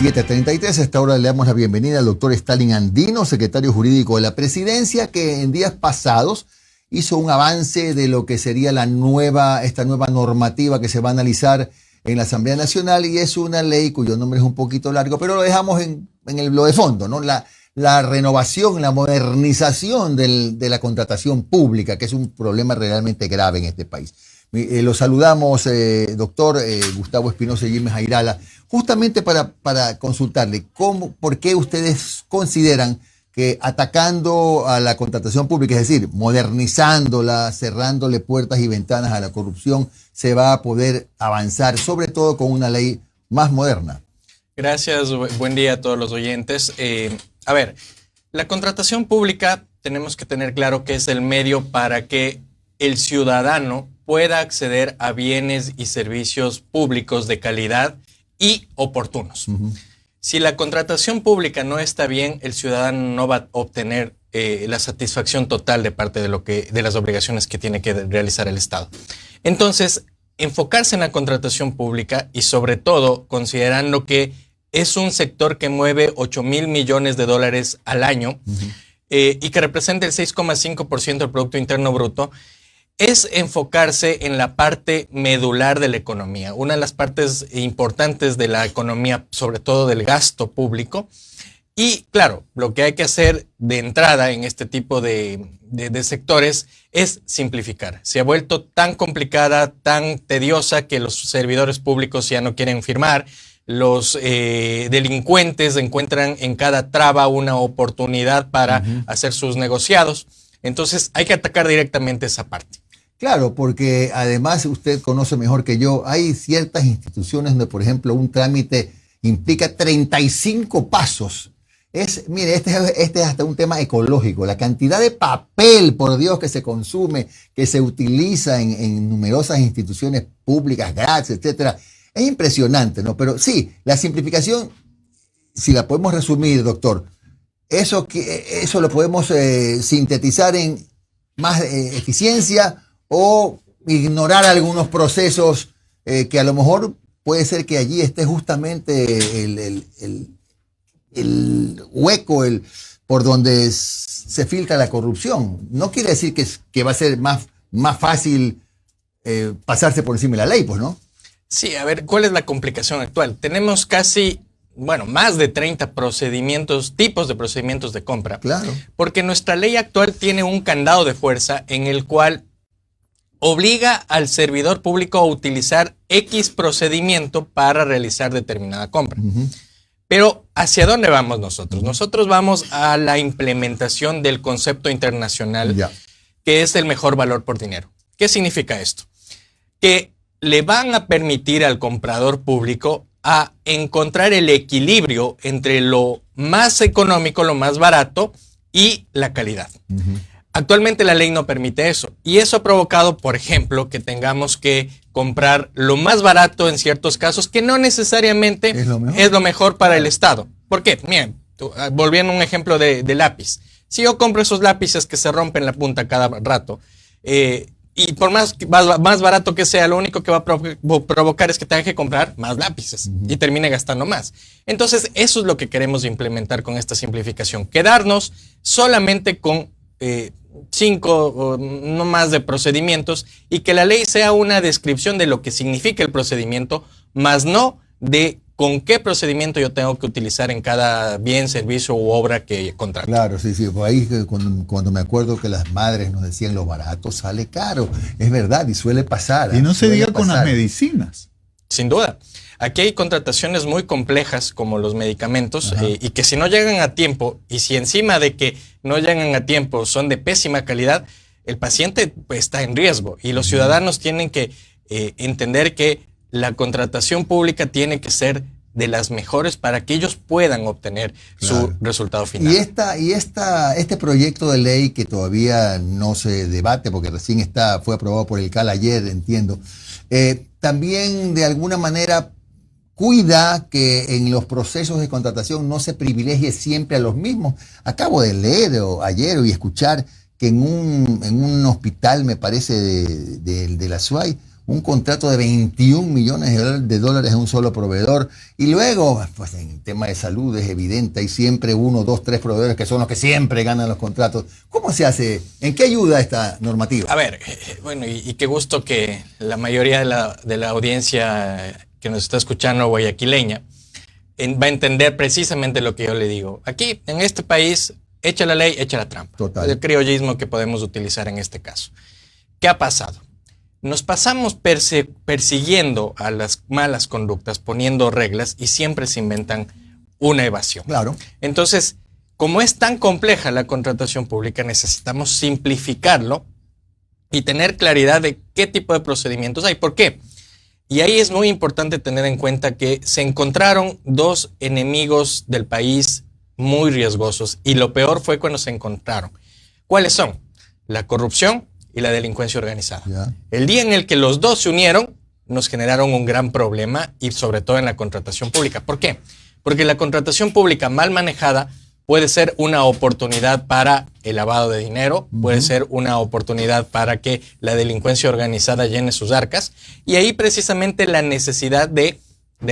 7:33. A esta hora le damos la bienvenida al doctor Stalin Andino, secretario jurídico de la Presidencia, que en días pasados hizo un avance de lo que sería esta nueva normativa que se va a analizar en la Asamblea Nacional, y es una ley cuyo nombre es un poquito largo, pero lo dejamos en lo de fondo, ¿no? La renovación, la modernización de la contratación pública, que es un problema realmente grave en este país. Lo saludamos, doctor Gustavo Espinosa y Jimmy Jairala, justamente para consultarle por qué ustedes consideran que atacando a la contratación pública, es decir, modernizándola, cerrándole puertas y ventanas a la corrupción, se va a poder avanzar, sobre todo con una ley más moderna. Gracias, buen día a todos los oyentes. A ver, la contratación pública tenemos que tener claro que es el medio para que el ciudadano pueda acceder a bienes y servicios públicos de calidad y oportunos. Si la contratación pública no está bien, el ciudadano no va a obtener la satisfacción total de parte de las obligaciones que tiene que realizar el Estado. Entonces, enfocarse en la contratación pública y sobre todo considerando que es un sector que mueve 8,000 millones de dólares al año y que representa el 6,5% del Producto Interno Bruto, es enfocarse en la parte medular de la economía, una de las partes importantes de la economía, sobre todo del gasto público. Y claro, lo que hay que hacer de entrada en este tipo de sectores es simplificar. Se ha vuelto tan complicada, tan tediosa, que los servidores públicos ya no quieren firmar. Los delincuentes encuentran en cada traba una oportunidad para hacer sus negociados. Entonces hay que atacar directamente esa parte. Claro, porque además usted conoce mejor que yo, hay ciertas instituciones donde, por ejemplo, un trámite implica 35 pasos. Mire, este es hasta un tema ecológico. La cantidad de papel, por Dios, que se consume, que se utiliza en numerosas instituciones públicas, gracias, etcétera, es impresionante, ¿no? Pero sí, la simplificación, si la podemos resumir, doctor, eso lo podemos sintetizar en más eficiencia o ignorar algunos procesos que a lo mejor puede ser que allí esté justamente el hueco por donde se filtra la corrupción. No quiere decir que va a ser más fácil pasarse por encima de la ley, pues, ¿no? Sí, a ver, ¿cuál es la complicación actual? Tenemos más de 30 tipos de procedimientos de compra. Claro. Porque nuestra ley actual tiene un candado de fuerza en el cual obliga al servidor público a utilizar X procedimiento para realizar determinada compra. Pero ¿hacia dónde vamos nosotros? Nosotros vamos a la implementación del concepto internacional, que es el mejor valor por dinero. ¿Qué significa esto? Que le van a permitir al comprador público a encontrar el equilibrio entre lo más económico, lo más barato y la calidad. Actualmente la ley no permite eso, y eso ha provocado, por ejemplo, que tengamos que comprar lo más barato en ciertos casos, que no necesariamente es lo mejor para el Estado. ¿Por qué? Miren, volviendo a un ejemplo de lápiz. Si yo compro esos lápices que se rompen la punta cada rato, y por más barato que sea, lo único que va a provocar es que tenga que comprar más lápices y termine gastando más. Entonces, eso es lo que queremos implementar con esta simplificación. Quedarnos solamente con 5 o no más de procedimientos, y que la ley sea una descripción de lo que significa el procedimiento, más no de con qué procedimiento yo tengo que utilizar en cada bien, servicio u obra que contrato. Claro, sí. Por ahí cuando me acuerdo que las madres nos decían lo barato sale caro. Es verdad, y suele pasar. Y no se diga con las medicinas. Sin duda. Aquí hay contrataciones muy complejas como los medicamentos y que si no llegan a tiempo, y si encima de que no llegan a tiempo son de pésima calidad, el paciente está en riesgo, y los ciudadanos tienen que entender que la contratación pública tiene que ser de las mejores para que ellos puedan obtener su resultado final. Y este proyecto de ley, que todavía no se debate porque recién fue aprobado por el CAL ayer, entiendo, también de alguna manera cuida que en los procesos de contratación no se privilegie siempre a los mismos. Acabo de leer ayer y escuchar que en un hospital, me parece, de la SUAY, un contrato de 21 millones de dólares a un solo proveedor. Y luego, pues en el tema de salud es evidente, hay siempre 1, 2, 3 proveedores que son los que siempre ganan los contratos. ¿Cómo se hace? ¿En qué ayuda esta normativa? A ver, bueno, y qué gusto que la mayoría de la audiencia que nos está escuchando guayaquileña va a entender precisamente lo que yo le digo. Aquí, en este país, echa la ley, echa la trampa. Total. El criollismo que podemos utilizar en este caso. ¿Qué ha pasado? Nos pasamos persiguiendo a las malas conductas, poniendo reglas y siempre se inventan una evasión. Claro. Entonces, como es tan compleja la contratación pública, necesitamos simplificarlo y tener claridad de qué tipo de procedimientos hay. ¿Por qué? Y ahí es muy importante tener en cuenta que se encontraron dos enemigos del país muy riesgosos y lo peor fue cuando se encontraron. ¿Cuáles son? La corrupción y la delincuencia organizada. Ya. El día en el que los dos se unieron, nos generaron un gran problema y sobre todo en la contratación pública. ¿Por qué? Porque la contratación pública mal manejada puede ser una oportunidad para el lavado de dinero, puede ser una oportunidad para que la delincuencia organizada llene sus arcas y ahí precisamente la necesidad de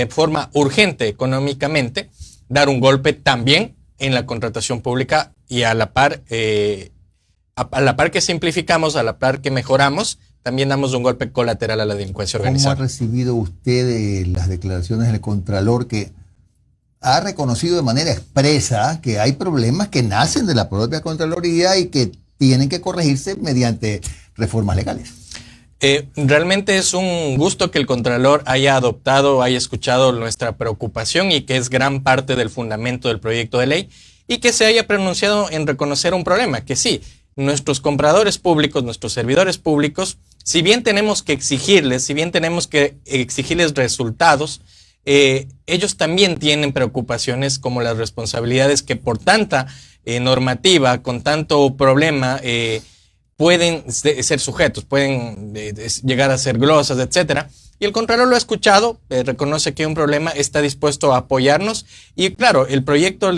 forma urgente económicamente, dar un golpe también en la contratación pública y a la par que simplificamos, a la par que mejoramos, también damos un golpe colateral a la delincuencia organizada. ¿Cómo ha recibido usted las declaraciones del Contralor que ha reconocido de manera expresa que hay problemas que nacen de la propia Contraloría y que tienen que corregirse mediante reformas legales? Realmente es un gusto que el Contralor haya adoptado, haya escuchado nuestra preocupación y que es gran parte del fundamento del proyecto de ley y que se haya pronunciado en reconocer un problema, que sí, nuestros compradores públicos, nuestros servidores públicos, si bien tenemos que exigirles resultados, ellos también tienen preocupaciones como las responsabilidades que por tanta normativa, con tanto problema, pueden ser sujetos, pueden llegar a ser glosas, etcétera. Y el Contralor lo ha escuchado, reconoce que hay un problema, está dispuesto a apoyarnos y claro, el proyecto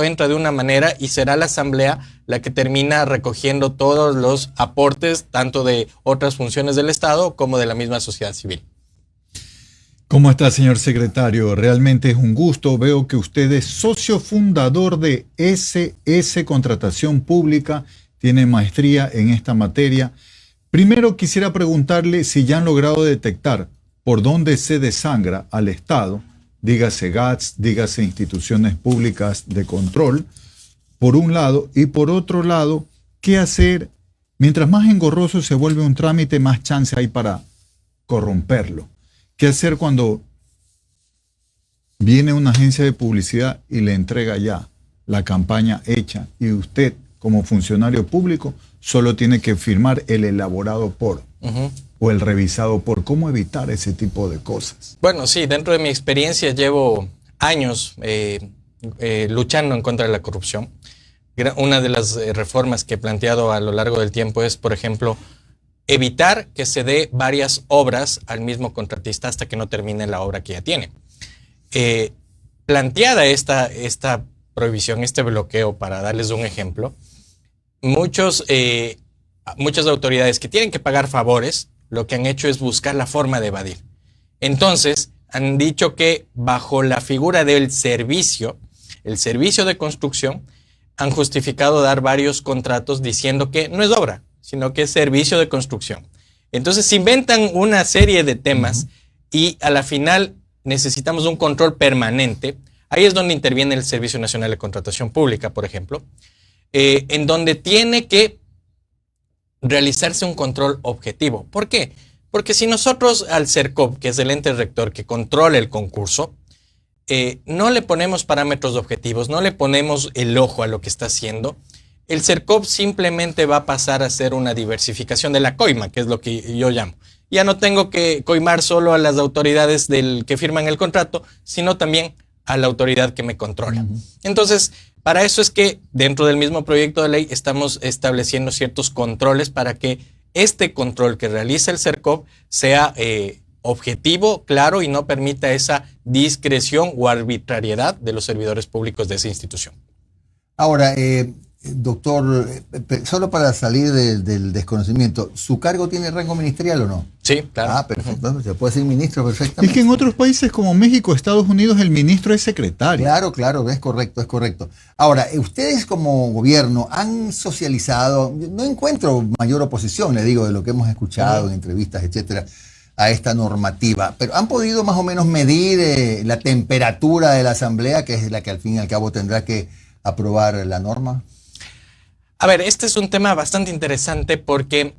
entra de una manera y será la Asamblea la que termina recogiendo todos los aportes, tanto de otras funciones del Estado como de la misma sociedad civil. ¿Cómo está, señor secretario? Realmente es un gusto. Veo que usted es socio fundador de SS Contratación Pública, tiene maestría en esta materia. Primero quisiera preguntarle si ya han logrado detectar por dónde se desangra al Estado, dígase GATS, dígase instituciones públicas de control, por un lado, y por otro lado, ¿qué hacer? Mientras más engorroso se vuelve un trámite, más chance hay para corromperlo. ¿Qué hacer cuando viene una agencia de publicidad y le entrega ya la campaña hecha y usted, como funcionario público, solo tiene que firmar el elaborado por o el revisado por? ¿Cómo evitar ese tipo de cosas? Bueno, sí, dentro de mi experiencia llevo años luchando en contra de la corrupción. Una de las reformas que he planteado a lo largo del tiempo es, por ejemplo, evitar que se dé varias obras al mismo contratista hasta que no termine la obra que ya tiene. Planteada esta prohibición, este bloqueo, para darles un ejemplo, muchas autoridades que tienen que pagar favores, lo que han hecho es buscar la forma de evadir. Entonces, han dicho que bajo la figura del servicio, el servicio de construcción, han justificado dar varios contratos diciendo que no es obra, sino que es servicio de construcción. Entonces se inventan una serie de temas y a la final necesitamos un control permanente. Ahí es donde interviene el Servicio Nacional de Contratación Pública, por ejemplo, en donde tiene que realizarse un control objetivo. ¿Por qué? Porque si nosotros al CERCOP, que es el ente rector que controla el concurso, no le ponemos parámetros objetivos, no le ponemos el ojo a lo que está haciendo, el CERCOP simplemente va a pasar a ser una diversificación de la coima, que es lo que yo llamo. Ya no tengo que coimar solo a las autoridades que firman el contrato, sino también a la autoridad que me controla. Entonces, para eso es que dentro del mismo proyecto de ley estamos estableciendo ciertos controles para que este control que realiza el CERCOP sea objetivo, claro, y no permita esa discreción o arbitrariedad de los servidores públicos de esa institución. Ahora, Doctor, solo para salir del desconocimiento, ¿su cargo tiene rango ministerial o no? Sí, claro. Ah, perfecto. Se puede ser ministro Es perfectamente. que en otros países como México, Estados Unidos, el ministro es secretario. Claro, es correcto, es correcto. Ahora, ustedes como gobierno han socializado, no encuentro mayor oposición, le digo, de lo que hemos escuchado en entrevistas, etcétera, a esta normativa, pero ¿han podido más o menos medir la temperatura de la Asamblea, que es la que al fin y al cabo tendrá que aprobar la norma? A ver, este es un tema bastante interesante porque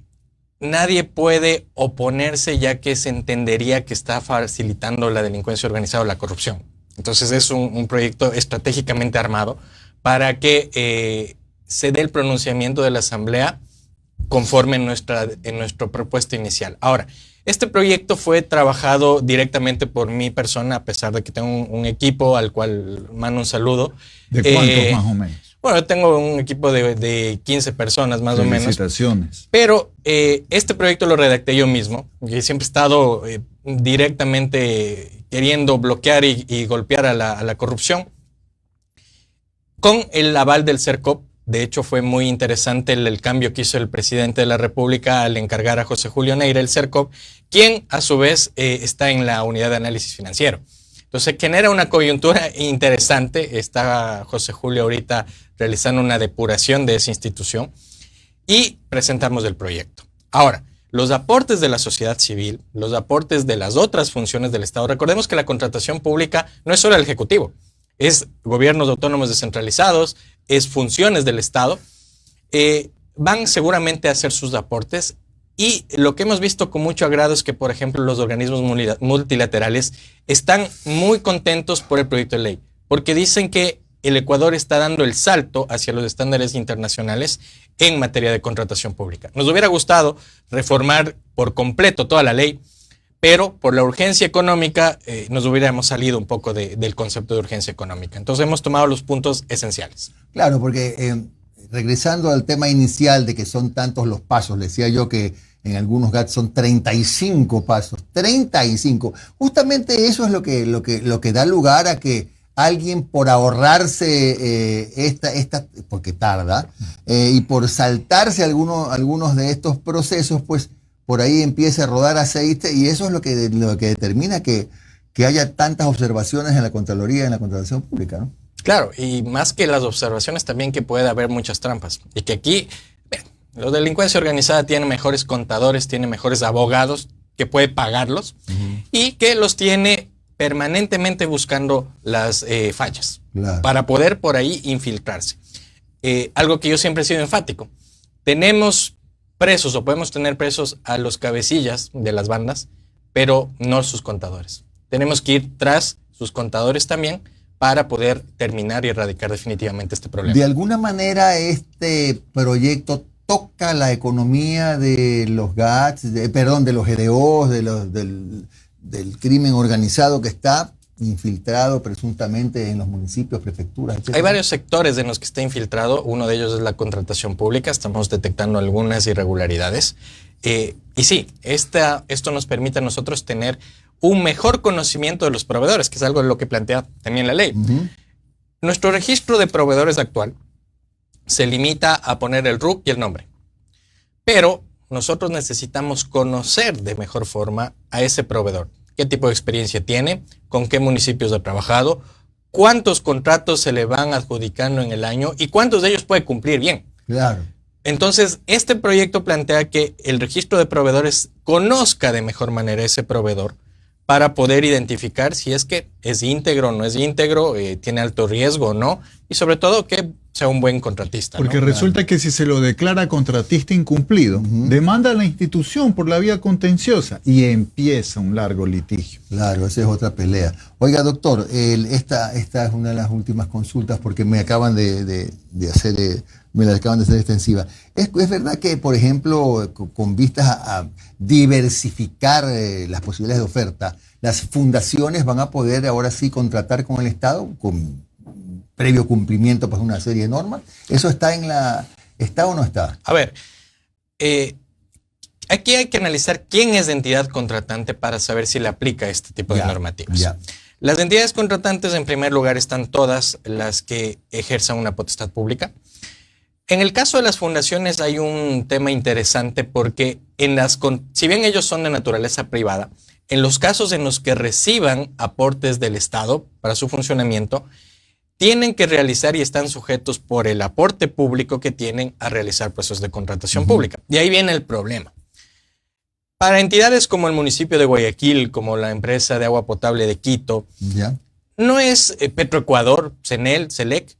nadie puede oponerse, ya que se entendería que está facilitando la delincuencia organizada o la corrupción. Entonces es un proyecto estratégicamente armado para que se dé el pronunciamiento de la Asamblea conforme en nuestra propuesta inicial. Ahora, este proyecto fue trabajado directamente por mi persona, a pesar de que tengo un equipo al cual mando un saludo. ¿De cuántos más o menos? Bueno, yo tengo un equipo de 15 personas más o menos. Felicitaciones. Pero este proyecto lo redacté yo mismo. Yo siempre he estado directamente queriendo bloquear y golpear a la corrupción. Con el aval del CERCOP. De hecho, fue muy interesante el cambio que hizo el presidente de la República al encargar a José Julio Neira el CERCOP, quien a su vez está en la unidad de análisis financiero. Entonces genera una coyuntura interesante. Está José Julio ahorita realizando una depuración de esa institución y presentamos el proyecto. Ahora, los aportes de la sociedad civil, los aportes de las otras funciones del Estado. Recordemos que la contratación pública no es solo el Ejecutivo, es gobiernos autónomos descentralizados, es funciones del Estado. Van seguramente a hacer sus aportes. Y lo que hemos visto con mucho agrado es que, por ejemplo, los organismos multilaterales están muy contentos por el proyecto de ley, porque dicen que el Ecuador está dando el salto hacia los estándares internacionales en materia de contratación pública. Nos hubiera gustado reformar por completo toda la ley, pero por la urgencia económica nos hubiéramos salido un poco del concepto de urgencia económica. Entonces hemos tomado los puntos esenciales. Claro, porque regresando al tema inicial de que son tantos los pasos, le decía yo que en algunos GATT son 35 pasos, 35. Justamente eso es lo que da lugar a que alguien por ahorrarse porque tarda, y por saltarse algunos de estos procesos, pues por ahí empieza a rodar aceite, y eso es lo que determina que haya tantas observaciones en la Contraloría, en la Contratación Pública, ¿no? Claro, y más que las observaciones también que puede haber muchas trampas. Y que aquí, la delincuencia organizada tiene mejores contadores, tiene mejores abogados que puede pagarlos y que los tiene permanentemente buscando las fallas para poder por ahí infiltrarse. Algo que yo siempre he sido enfático. Tenemos presos o podemos tener presos a los cabecillas de las bandas, pero no sus contadores. Tenemos que ir tras sus contadores también para poder terminar y erradicar definitivamente este problema. De alguna manera este proyecto toca la economía de los GATS, de los GDOs, del crimen organizado que está infiltrado presuntamente en los municipios, prefecturas, etc. Hay varios sectores en los que está infiltrado. Uno de ellos es la contratación pública. Estamos detectando algunas irregularidades. Y sí, esto nos permite a nosotros tener un mejor conocimiento de los proveedores, que es algo de lo que plantea también la ley. Nuestro registro de proveedores actual se limita a poner el RUC y el nombre. Pero nosotros necesitando conocer de mejor forma a ese proveedor. ¿Qué tipo de experiencia tiene? ¿Con qué municipios ha trabajado? ¿Cuántos contratos se le van adjudicando en el año? ¿Y cuántos de ellos puede cumplir bien? Claro. Entonces, este proyecto plantea que el registro de proveedores conozca de mejor manera ese proveedor para poder identificar si es que es íntegro o no es íntegro, tiene alto riesgo o no, y sobre todo que sea un buen contratista. Porque ¿no? resulta que si se lo declara contratista incumplido, demanda a la institución por la vía contenciosa y empieza un largo litigio. Claro, esa es otra pelea. Oiga, doctor, esta es una de las últimas consultas porque me acaban de hacer extensiva. ¿Es verdad que, por ejemplo, con vistas a diversificar las posibilidades de oferta, las fundaciones van a poder ahora sí contratar con el Estado con previo cumplimiento por una serie de normas? ¿Eso está o no está? A ver, aquí hay que analizar quién es la entidad contratante para saber si le aplica este tipo de normativas. Ya. Las entidades contratantes, en primer lugar, están todas las que ejerzan una potestad pública. En el caso de las fundaciones hay un tema interesante porque si bien ellos son de naturaleza privada, en los casos en los que reciban aportes del Estado para su funcionamiento, tienen que realizar y están sujetos por el aporte público que tienen a realizar procesos de contratación pública. Y ahí viene el problema. Para entidades como el municipio de Guayaquil, como la empresa de agua potable de Quito, ¿Ya? no es Petroecuador, CENEL, SELEC,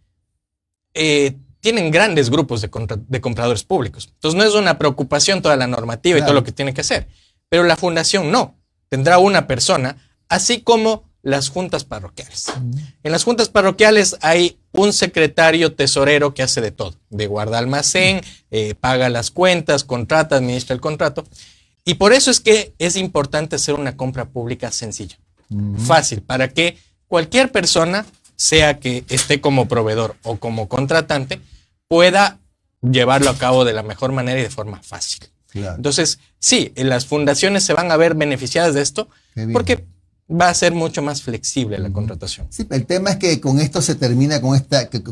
tienen grandes grupos de compradores públicos. Entonces no es una preocupación toda la normativa y todo lo que tiene que hacer. Pero la fundación no. Tendrá una persona, así como las juntas parroquiales. En las juntas parroquiales hay un secretario tesorero que hace de todo. De guarda almacén, paga las cuentas, contrata, administra el contrato. Y por eso es que es importante hacer una compra pública sencilla, fácil, para que cualquier persona, sea que esté como proveedor o como contratante, pueda llevarlo a cabo de la mejor manera y de forma fácil. Claro. Entonces, sí, las fundaciones se van a ver beneficiadas de esto porque va a ser mucho más flexible la contratación. Sí, el tema es que con esto se termina con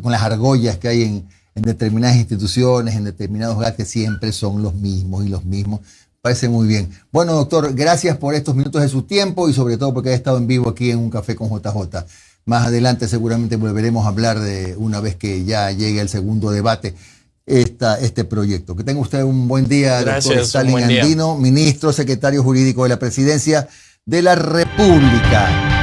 las argollas que hay en determinadas instituciones, en determinados lugares que siempre son los mismos y los mismos. Parece muy bien. Bueno, doctor, gracias por estos minutos de su tiempo y sobre todo porque ha estado en vivo aquí en Un Café con JJ. Más adelante seguramente volveremos a hablar de una vez que ya llegue el segundo debate este proyecto. Que tenga usted un buen día, gracias, doctor Stalin Andino, ministro, secretario jurídico de la Presidencia de la República.